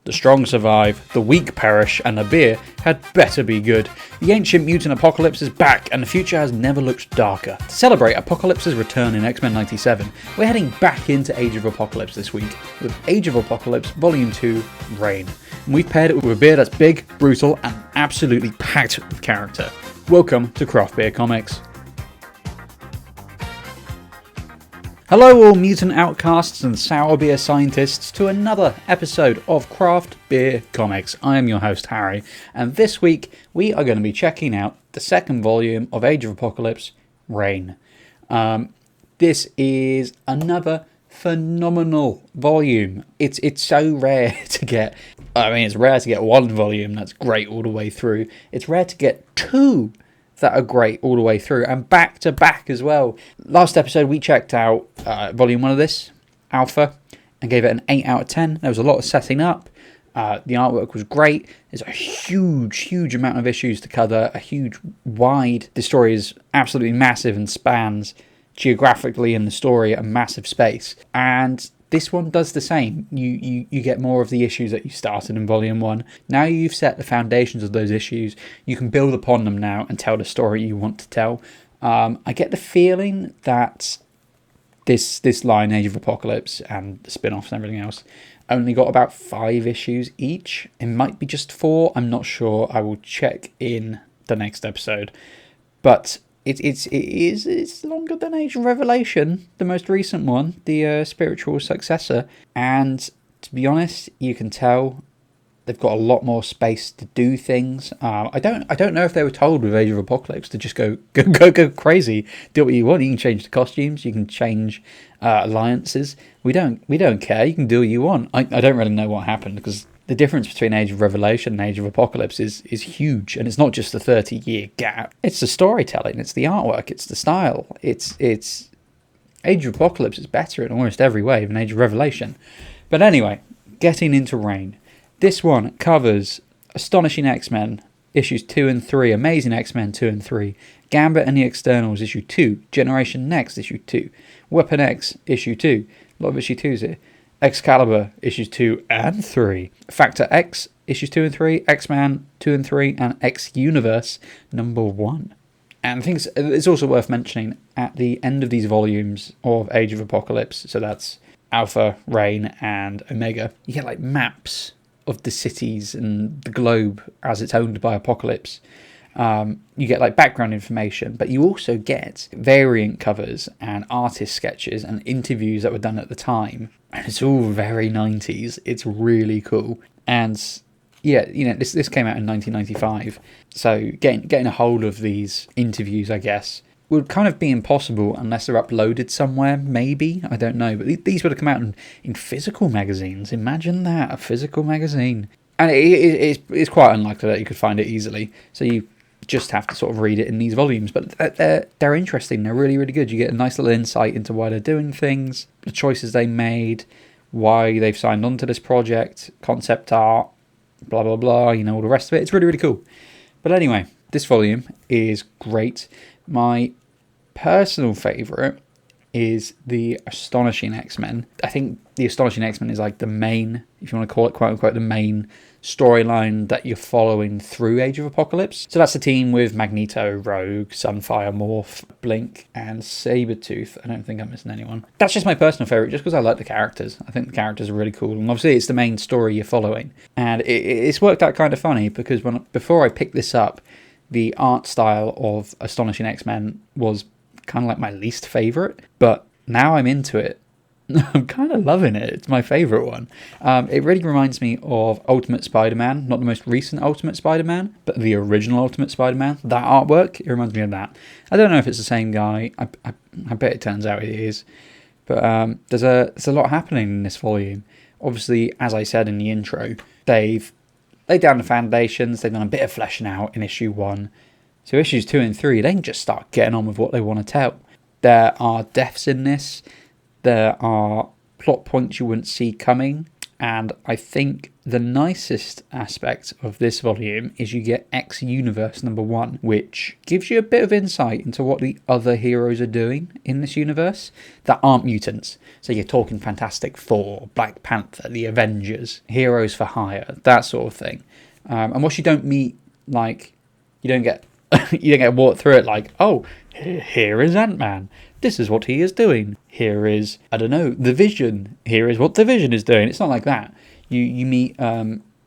The strong survive, the weak perish, and the beer had better be good. The ancient mutant apocalypse is back, and the future has never looked darker. To celebrate Apocalypse's return in X-Men 97, we're heading back into Age of Apocalypse this week, with Age of Apocalypse Volume 2, Reign. And we've paired it with a beer that's big, brutal, and absolutely packed with character. Welcome to Craft Beer Comics. Hello all mutant outcasts and sour beer scientists to another episode of Craft Beer Comics. I am your host Harry, and this week we are going to be checking out the second volume of Age of Apocalypse, Reign. This is another phenomenal volume. It's so rare to get, it's rare to get one volume that's great all the way through. It's rare to get two that are great all the way through, and back to back as well. Last episode we checked out volume 1 of this, Alpha, and gave it an 8 out of 10. There was a lot of setting up. The artwork was great. There's a huge amount of issues to cover, the story is absolutely massive and spans geographically in the story a massive space. And this one does the same. You get more of the issues that you started in Volume 1. Now you've set the foundations of those issues. You can build upon them now and tell the story you want to tell. I get the feeling that this line, Age of Apocalypse, and the spin-offs and everything else, only got about 5 issues each. It might be just 4. I'm not sure. I will check in the next episode. But it's longer than Age of Revelation, the most recent one, the spiritual successor. And to be honest, you can tell they've got a lot more space to do things. I don't know if they were told with Age of Apocalypse to just go crazy, do what you want. You can change the costumes, you can change alliances. We don't care. You can do what you want. I don't really know what happened, because the difference between Age of Revelation and Age of Apocalypse is huge, and it's not just the 30-year gap. It's the storytelling, it's the artwork, it's the style. It's Age of Apocalypse is better in almost every way than Age of Revelation. But anyway, getting into Reign. This one covers Astonishing X-Men, issues 2 and 3, Amazing X-Men 2 and 3, Gambit and the Externals, issue 2, Generation Next, issue 2, Weapon X, issue 2, a lot of issue 2s here, Excalibur, issues 2 and 3, Factor X, issues 2 and 3, X-Man 2 and 3, and X-Universe number 1. And I think it's also worth mentioning, at the end of these volumes of Age of Apocalypse, so that's Alpha, Reign, and Omega, you get like maps of the cities and the globe as it's owned by Apocalypse. You get like background information, but you also get variant covers and artist sketches and interviews that were done at the time. And it's all very 90s. It's really cool. And yeah, this came out in 1995. So getting a hold of these interviews, I guess, would kind of be impossible unless they're uploaded somewhere, maybe. I don't know. But these would have come out in physical magazines. Imagine that, a physical magazine. And it's quite unlikely that you could find it easily. So you just have to sort of read it in these volumes. But they're interesting. They're really, really good. You get a nice little insight into why they're doing things, the choices they made, why they've signed on to this project, concept art, blah, blah, blah, all the rest of it. It's really, really cool. But anyway, this volume is great. My personal favourite is the Astonishing X-Men. I think the Astonishing X-Men is like the main, if you want to call it quote unquote, the main storyline that you're following through Age of Apocalypse. So that's the team with Magneto, Rogue, Sunfire, Morph, Blink, and Sabretooth. I don't think I'm missing anyone. That's just my personal favourite, just because I like the characters. I think the characters are really cool, and obviously it's the main story you're following. And it's worked out kind of funny, because before I picked this up, the art style of Astonishing X-Men was kind of like my least favourite, but now I'm into it. I'm kind of loving it. It's my favourite one. It really reminds me of Ultimate Spider-Man, not the most recent Ultimate Spider-Man, but the original Ultimate Spider-Man. That artwork, it reminds me of that. I don't know if it's the same guy. I bet it turns out it is. But there's a lot happening in this volume. Obviously, as I said in the intro, they've laid down the foundations. They've done a bit of fleshing out in issue 1. So issues 2 and 3, they can just start getting on with what they want to tell. There are deaths in this. There are plot points you wouldn't see coming. And I think the nicest aspect of this volume is you get X Universe #1, which gives you a bit of insight into what the other heroes are doing in this universe that aren't mutants. So you're talking Fantastic Four, Black Panther, the Avengers, Heroes for Hire, that sort of thing. And what you don't meet, like, you don't get you don't get walked through it like, oh, here is Ant-Man. This is what he is doing. Here is, I don't know, the Vision. Here is what the Vision is doing. It's not like that. You meet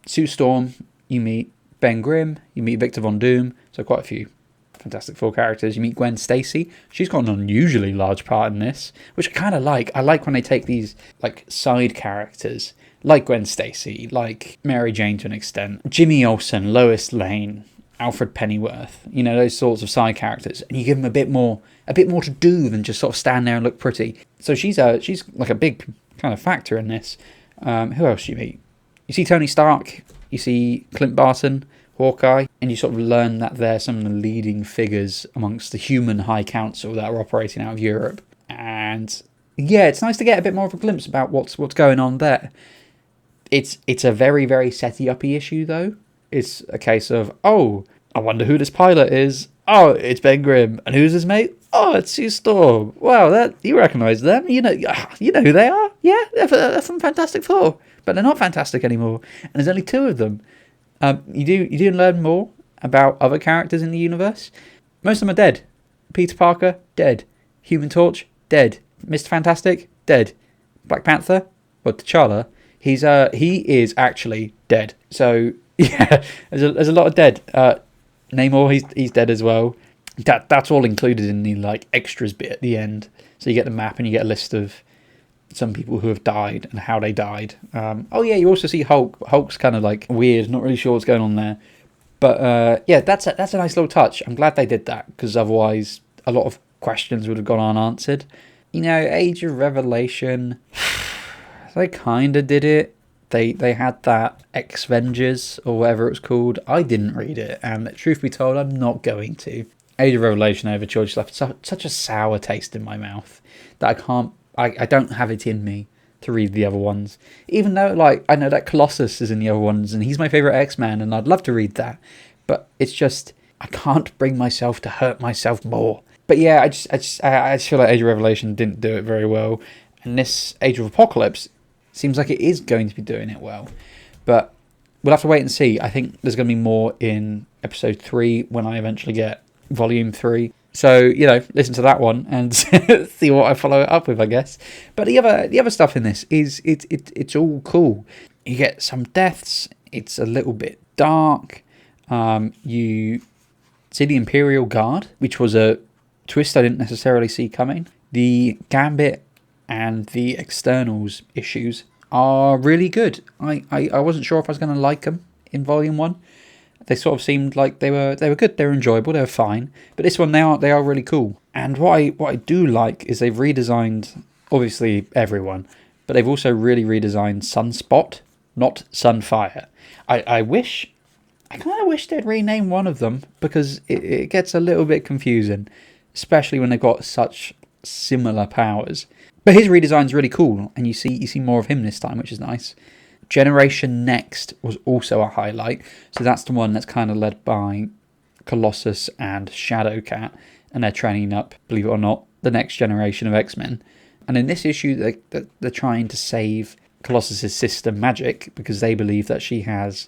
Sue Storm, you meet Ben Grimm, you meet Victor Von Doom, so quite a few Fantastic Four characters. You meet Gwen Stacy. She's got an unusually large part in this, which I kind of like. I like when they take these like side characters, like Gwen Stacy, like Mary Jane to an extent, Jimmy Olsen, Lois Lane, Alfred Pennyworth, you know, those sorts of side characters, and you give them a bit more to do than just sort of stand there and look pretty. So she's like a big kind of factor in this. Who else do you meet? You see Tony Stark, you see Clint Barton, Hawkeye, and you sort of learn that they're some of the leading figures amongst the human high council that are operating out of Europe. And yeah, it's nice to get a bit more of a glimpse about what's going on there. It's a very, very setty-uppy issue, though. It's a case of, oh, I wonder who this pilot is. Oh, it's Ben Grimm. And who's his mate? Oh, it's Sue Storm. Wow, you recognise them. You know who they are. Yeah, they're from Fantastic Four. But they're not fantastic anymore. And there's only 2 of them. You do learn more about other characters in the universe. Most of them are dead. Peter Parker, dead. Human Torch, dead. Mr. Fantastic, dead. Black Panther, or T'Challa, he is actually dead. So yeah, there's a lot of dead. Namor, he's dead as well. That's all included in the like extras bit at the end. So you get the map and you get a list of some people who have died and how they died. Oh yeah, you also see Hulk. Hulk's kind of like weird, not really sure what's going on there. But yeah, that's a nice little touch. I'm glad they did that, because otherwise a lot of questions would have gone unanswered. You know, Age of Revelation, they kind of did it. They had that X-Vengers or whatever it was called. I didn't read it, and truth be told, I'm not going to. Age of Revelation Overture just left such a sour taste in my mouth that I don't have it in me to read the other ones. Even though, like, I know that Colossus is in the other ones, and he's my favourite X-Man, and I'd love to read that. But it's just, I can't bring myself to hurt myself more. But yeah, I just feel like Age of Revelation didn't do it very well. And this Age of Apocalypse seems like it is going to be doing it well. But we'll have to wait and see. I think there's going to be more in episode 3 when I eventually get volume 3. So, you know, listen to that one and see what I follow it up with, I guess. But the other stuff in this is it's all cool. You get some deaths. It's a little bit dark. You see the Imperial Guard, which was a twist I didn't necessarily see coming. The Gambit and the Externals issues are really good. I wasn't sure if I was going to like them in volume 1. They sort of seemed like they were good, they were enjoyable, they were fine. But this one, they are really cool. And what I do like is they've redesigned, obviously, everyone, but they've also really redesigned Sunspot, not Sunfire. I kind of wish they'd rename one of them, because it gets a little bit confusing, especially when they've got such similar powers. But his redesign's really cool, and you see more of him this time, which is nice. Generation Next was also a highlight. So that's the one that's kind of led by Colossus and Shadowcat, and they're training up, believe it or not, the next generation of X-Men. And in this issue, they're trying to save Colossus's sister Magic, because they believe that she has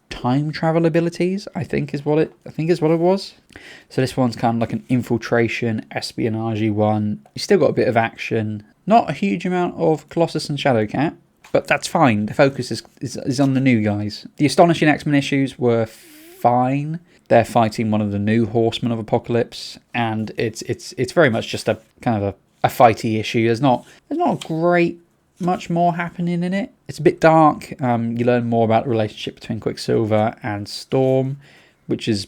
time travel abilities, I think is what it was. So this one's kind of like an infiltration, espionage one. You still got a bit of action. Not a huge amount of Colossus and Shadowcat, but that's fine. The focus is on the new guys. The Astonishing X-Men issues were fine. They're fighting one of the new Horsemen of Apocalypse, and it's very much just a kind of a fighty issue. There's not much more happening in it. It's a bit dark. You learn more about the relationship between Quicksilver and Storm, which is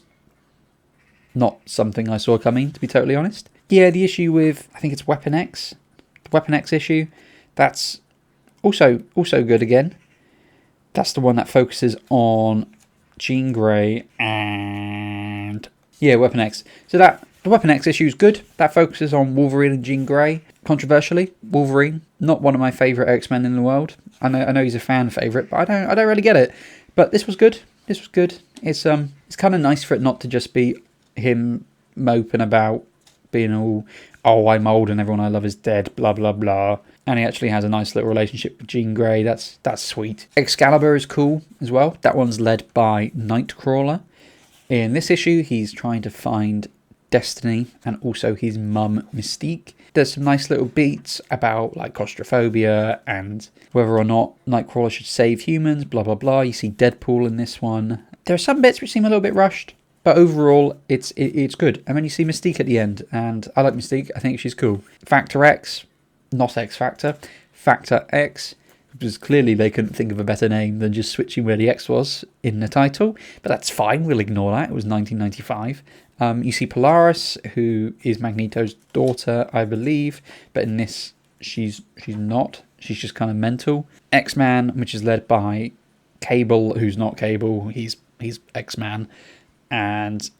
not something I saw coming, to be totally honest. Yeah, the issue with, I think it's Weapon X, the Weapon X issue, that's also good again. That's the one that focuses on Jean Grey and Weapon X. So the Weapon X issue is good. That focuses on Wolverine and Jean Grey. Controversially, Wolverine, not one of my favourite X-Men in the world. I know he's a fan favourite, but I don't really get it. But this was good. This was good. It's kind of nice for it not to just be him moping about being all, oh, I'm old and everyone I love is dead, blah blah blah. And he actually has a nice little relationship with Jean Grey. That's sweet. Excalibur is cool as well. That one's led by Nightcrawler. In this issue, he's trying to find Destiny and also his mum Mystique. There's some nice little beats about like claustrophobia and whether or not Nightcrawler should save humans, blah blah blah. You see Deadpool in this one. There are some bits which seem a little bit rushed, but overall it's good. And then you see Mystique at the end, and I like Mystique. I think she's cool. Factor X, not X Factor. Factor X, because clearly they couldn't think of a better name than just switching where the X was in the title, but that's fine. We'll ignore that. It was 1995. You see Polaris, who is Magneto's daughter, I believe, but in this, she's not. She's just kind of mental. X-Man, which is led by Cable, who's not Cable. He's X-Man, and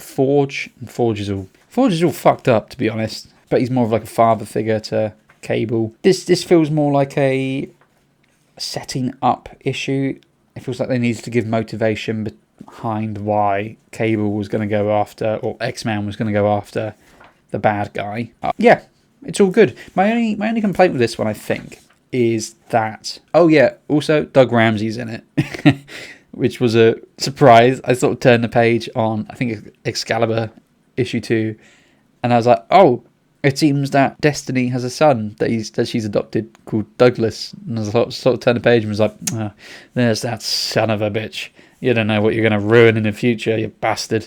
Forge. Forge is all fucked up, to be honest. But he's more of like a father figure to Cable. This feels more like a setting up issue. It feels like they needed to give motivation behind why Cable was going to go after, or X-Man was going to go after the bad guy. Yeah, it's all good. My only complaint with this one, I think, is that, oh yeah, also Doug Ramsey's in it, which was a surprise. I sort of turned the page on, I think, Excalibur issue 2, and I was like, oh, it seems that Destiny has a son that she's adopted called Douglas. And I sort of turned the page and was like, oh, there's that son of a bitch. You don't know what you're going to ruin in the future, you bastard.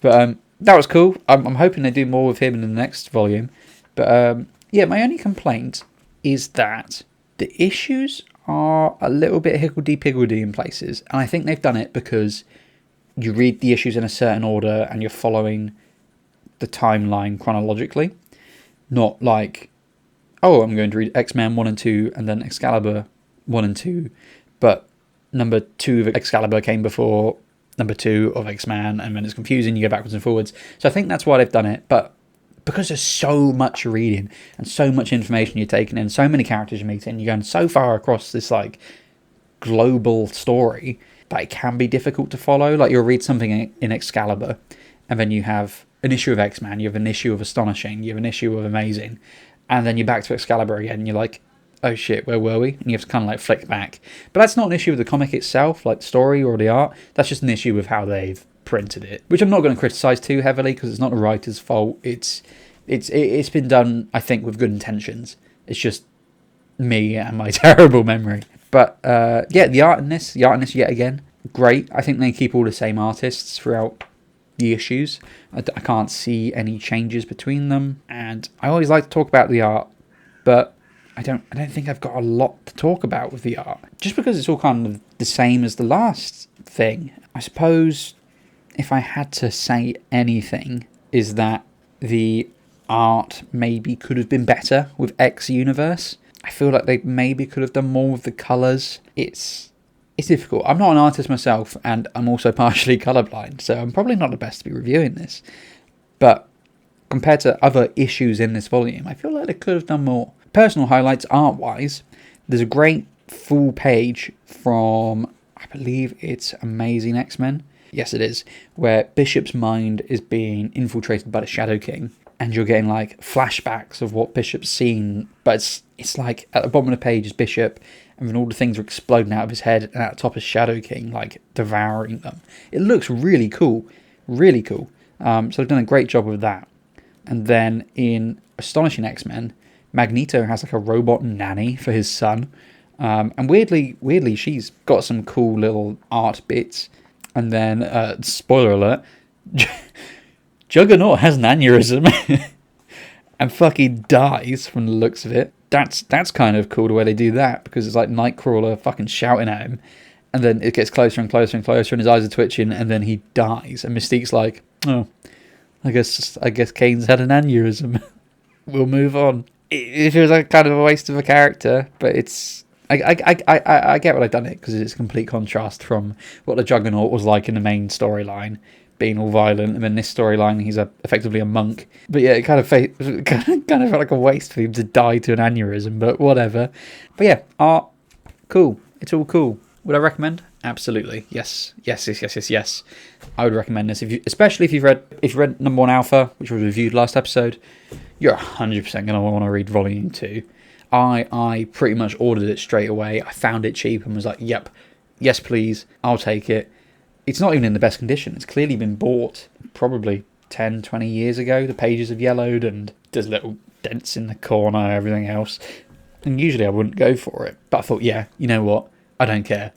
But that was cool. I'm hoping they do more with him in the next volume. But yeah, my only complaint is that the issues are a little bit higgledy-piggledy in places. And I think they've done it because you read the issues in a certain order and you're following the timeline chronologically. Not like, oh, I'm going to read X-Men 1 and 2 and then Excalibur 1 and 2, but number 2 of Excalibur came before number 2 of X-Men, and when it's confusing, you go backwards and forwards. So I think that's why they've done it, but because there's so much you're reading and so much information you're taking in, so many characters you're meeting, you're going so far across this like global story that it can be difficult to follow. Like you'll read something in Excalibur, and then you have an issue of X-Men, you have an issue of Astonishing, you have an issue of Amazing, and then you're back to Excalibur again, and you're like, oh shit, where were we? And you have to kind of like flick back. But that's not an issue with the comic itself, like the story or the art. That's just an issue with how they've printed it, which I'm not going to criticise too heavily because it's not the writer's fault. It's been done, I think, with good intentions. It's just me and my terrible memory. But yeah, the art in this yet again, great. I think they keep all the same artists throughout the issues. I can't see any changes between them, and I always like to talk about the art, but I don't think I've got a lot to talk about with the art, just because it's all kind of the same as the last thing. I suppose if I had to say anything, is that the art maybe could have been better with X Universe. I feel like they maybe could have done more with the colours. It's difficult. I'm not an artist myself, and I'm also partially colourblind, so I'm probably not the best to be reviewing this. But compared to other issues in this volume, I feel like they could have done more. Personal highlights art-wise, there's a great full page from, I believe it's Amazing X-Men. Yes, it is, where Bishop's mind is being infiltrated by the Shadow King, and you're getting like flashbacks of what Bishop's seen, but it's like at the bottom of the page is Bishop, and then all the things are exploding out of his head, and at the top is Shadow King, like, devouring them. It looks really cool. Really cool. So they've done a great job with that. And then in Astonishing X-Men, Magneto has, like, a robot nanny for his son. And weirdly, she's got some cool little art bits. And then, spoiler alert, Juggernaut has an aneurysm and fucking dies from the looks of it. That's kind of cool the way they do that, because it's like Nightcrawler fucking shouting at him, and then it gets closer and closer and closer, and his eyes are twitching, and then he dies, and Mystique's like, oh, I guess Kane's had an aneurysm. We'll move on. It feels like kind of a waste of a character, but it's I get why I've done it, because it's a complete contrast from what the Juggernaut was like in the main storyline, being all violent, and then this storyline he's effectively a monk. But yeah, it kind of felt like a waste for him to die to an aneurysm, but whatever. But yeah, art Cool. It's all cool. Would I recommend? Absolutely. Yes. Yes. I would recommend this, especially if you've read number 1 alpha, which was reviewed last episode. You're 100% going to want to read volume 2. I pretty much ordered it straight away. I found it cheap and was like, yep, yes please, I'll take it. It's not even in the best condition. It's clearly been bought probably 10, 20 years ago. The pages have yellowed and there's little dents in the corner, everything else. And usually I wouldn't go for it. But I thought, yeah, you know what? I don't care.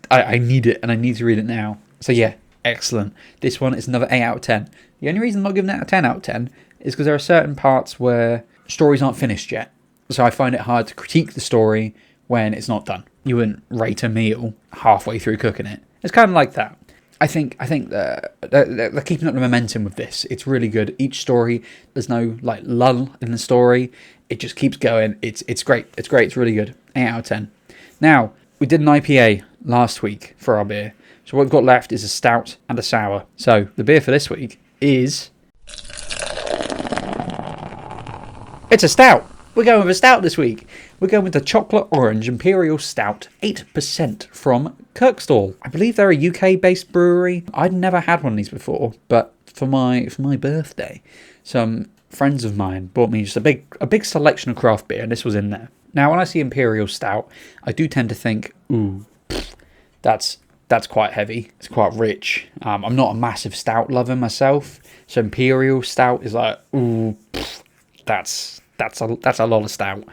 I need it and I need to read it now. So yeah, excellent. This one is another 8 out of 10. The only reason I'm not giving it a 10 out of 10 is because there are certain parts where stories aren't finished yet. So I find it hard to critique the story when it's not done. You wouldn't rate a meal halfway through cooking it. It's kind of like that. I think they're keeping up the momentum with this. It's really good. Each story, there's no like lull in the story. It just keeps going. It's great. It's great. It's really good. 8 out of 10. Now, we did an IPA last week for our beer. So what we've got left is a stout and a sour. So the beer for this week is... It's a stout. We're going with a stout this week. We're going with the Chocolate Orange Imperial Stout, 8% from Kirkstall. I believe they're a UK-based brewery. I'd never had one of these before, but for my birthday, some friends of mine bought me just a big selection of craft beer, and this was in there. Now, when I see Imperial Stout, I do tend to think, ooh, that's quite heavy. It's quite rich. I'm not a massive stout lover myself, so Imperial Stout is like, ooh, that's a lot of stout.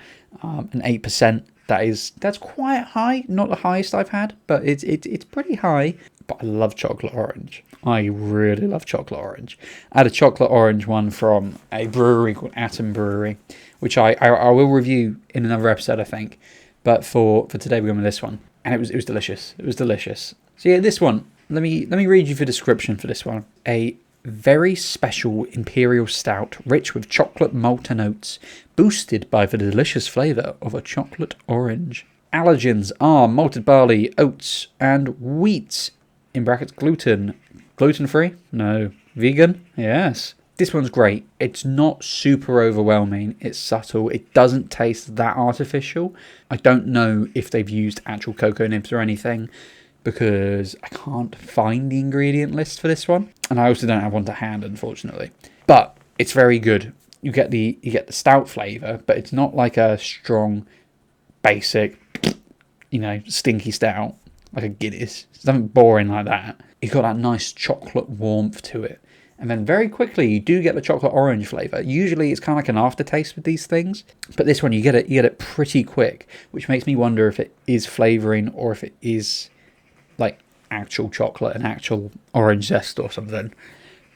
And 8%, that's quite high. Not the highest I've had, but it's pretty high. But I love chocolate orange. I really love chocolate orange. I had a chocolate orange one from a brewery called Atom Brewery, which I will review in another episode, I think. But for today, we're going with this one, and it was delicious. It was delicious. So yeah, this one. Let me read you the description for this one. A very special imperial stout, rich with chocolate malt and oats, boosted by the delicious flavour of a chocolate orange. Allergens are malted barley, oats, and wheat. In brackets, gluten. Gluten-free? No. Vegan? Yes. This one's great. It's not super overwhelming. It's subtle. It doesn't taste that artificial. I don't know if they've used actual cocoa nibs or anything, because I can't find the ingredient list for this one, and I also don't have one to hand, unfortunately. But it's very good. You get the stout flavour, but it's not like a strong, basic, stinky stout like a Guinness. It's nothing boring like that. You've got that nice chocolate warmth to it, and then very quickly you do get the chocolate orange flavour. Usually it's kind of like an aftertaste with these things, but this one you get it pretty quick, which makes me wonder if it is flavouring or if it is like actual chocolate and actual orange zest or something.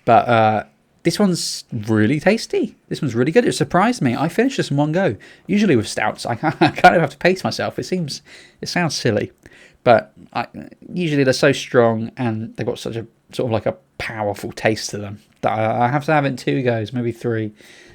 But this one's really tasty. This one's really good. It surprised me. I finished this in one go. Usually with stouts, I kind of have to pace myself. It sounds silly, but usually they're so strong and they've got such a sort of like a powerful taste to them that I have to have it in 2 goes, maybe 3.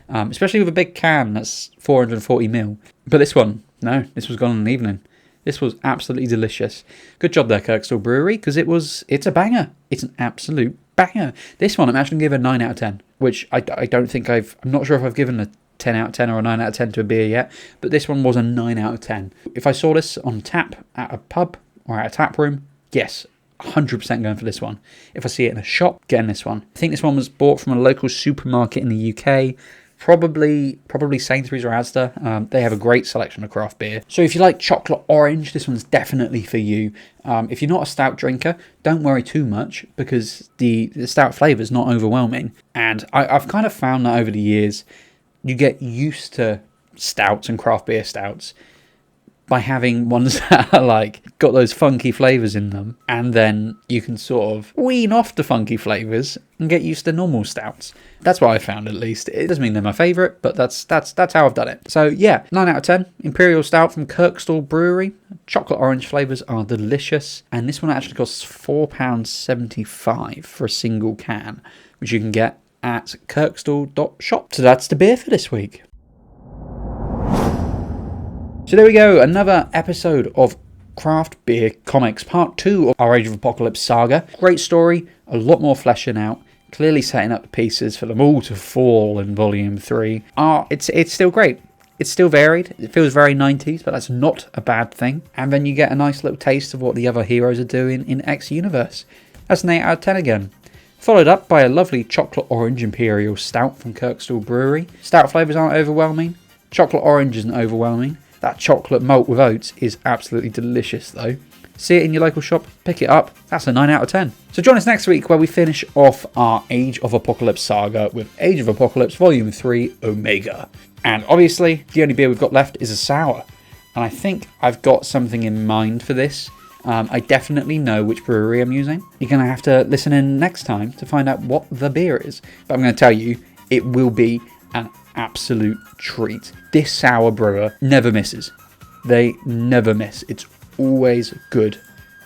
Especially with a big can that's 440ml. But this one, no, this was gone in an evening. This was absolutely delicious. Good job there, Kirkstall Brewery, because it's a banger. It's an absolute banger. This one I'm actually going to give a 9 out of 10, which I don't think I'm not sure if I've given a 10 out of 10 or a 9 out of 10 to a beer yet, but this one was a 9 out of 10. If I saw this on tap at a pub or at a tap room, yes, 100% going for this one. If I see it in a shop, getting this one. I think this one was bought from a local supermarket in the UK. Probably Sainsbury's or Asda. They have a great selection of craft beer. So if you like chocolate orange, this one's definitely for you. If you're not a stout drinker, don't worry too much, because the stout flavour is not overwhelming. And I've kind of found that over the years, you get used to stouts and craft beer stouts by having ones that are like got those funky flavours in them, and then you can sort of wean off the funky flavours and get used to normal stouts. That's what I found, at least. It doesn't mean they're my favourite, but that's how I've done it. So yeah, 9 out of 10. Imperial Stout from Kirkstall Brewery. Chocolate orange flavours are delicious, and this one actually costs £4.75 for a single can, which you can get at kirkstall.shop. So that's the beer for this week. So there we go, another episode of Craft Beer Comics, part 2 of our Age of Apocalypse saga. Great story, a lot more fleshing out, clearly setting up the pieces for them all to fall in Volume 3. It's still great. It's still varied. It feels very 90s, but that's not a bad thing. And then you get a nice little taste of what the other heroes are doing in X Universe. That's an 8 out of 10 again. Followed up by a lovely chocolate orange imperial stout from Kirkstall Brewery. Stout flavours aren't overwhelming. Chocolate orange isn't overwhelming. That chocolate malt with oats is absolutely delicious though. See it in your local shop, pick it up. That's a 9 out of 10. So join us next week where we finish off our Age of Apocalypse saga with Age of Apocalypse Volume 3 Omega. And obviously, the only beer we've got left is a sour. And I think I've got something in mind for this. I definitely know which brewery I'm using. You're going to have to listen in next time to find out what the beer is. But I'm going to tell you, it will be an absolute treat. This sour brewer never misses. They never miss. It's always good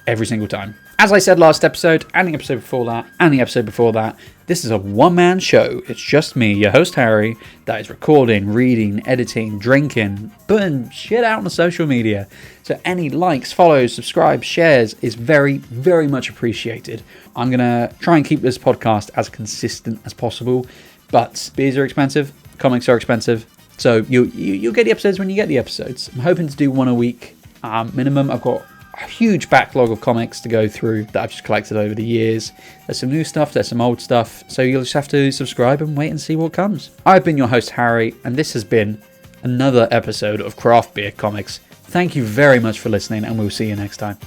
every single time. As I said last episode, and the episode before that, and the episode before that, this is a one-man show. It's just me, your host Harry, that is recording, reading, editing, drinking, putting shit out on social media. So any likes, follows, subscribes, shares is very, very much appreciated. I'm going to try and keep this podcast as consistent as possible, but beers are expensive, comics are expensive, so you'll get the episodes when you get the episodes. I'm hoping to do one a week minimum. I've got a huge backlog of comics to go through that I've just collected over the years. There's some new stuff, there's some old stuff, so you'll just have to subscribe and wait and see what comes. I've been your host Harry, and this has been another episode of Craft Beer Comics. Thank you very much for listening, and we'll see you next time.